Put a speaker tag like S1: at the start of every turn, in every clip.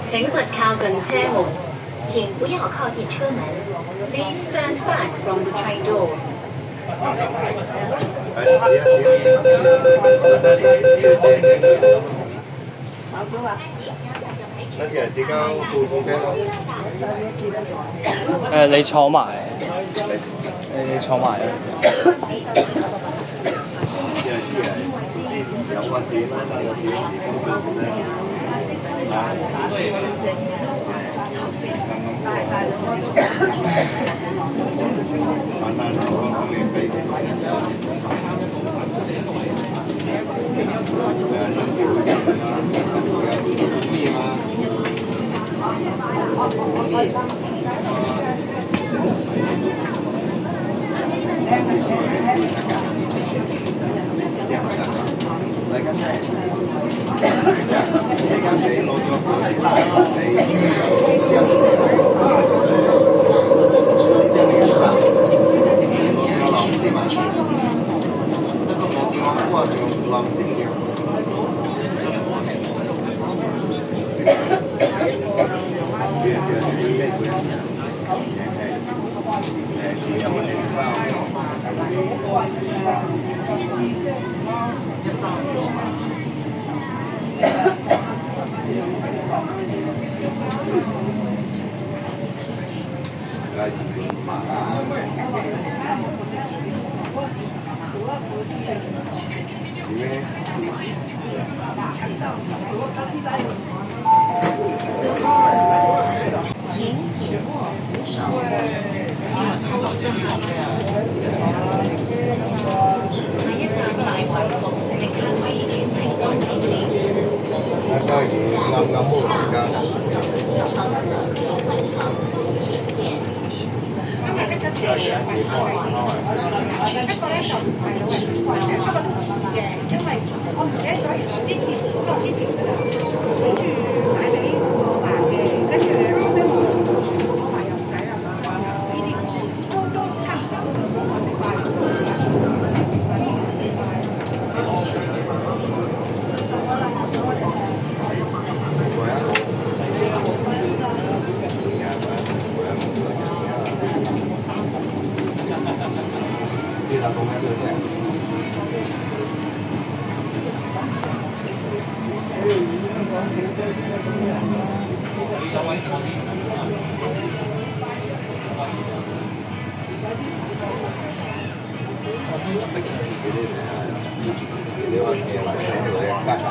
S1: 请勿靠近车门，请不要靠近车门。Please stand back from the train doors.
S2: 那其實自家補充車咯。
S3: 你坐埋，你坐埋啊！
S2: 即係啲係有個字啦，有字嚟緊係你間你攞咗你私人攞浪先嘛，我叫浪先嘅。
S1: 请紧握扶手。下一站大圍路，乘客可以轉乘東鐵線。
S2: 當然啱啱冇時間。有時間自己開開。
S4: 不過咧就唔係老人先開嘅，不過都似嘅，因為我唔記得咗原來之前好耐之前諗住買俾我爸嘅，跟住後尾我爸又唔使啦嘛，呢啲都差唔多。
S2: 啲老公喺度啫。你話車嚟喺度嘅家下。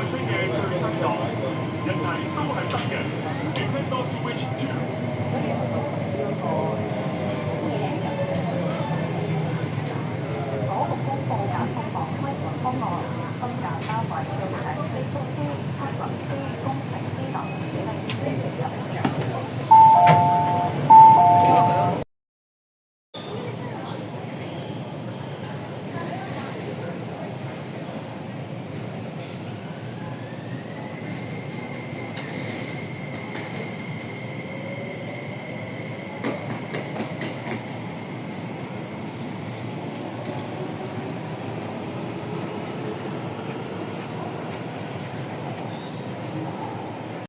S5: 出嘅最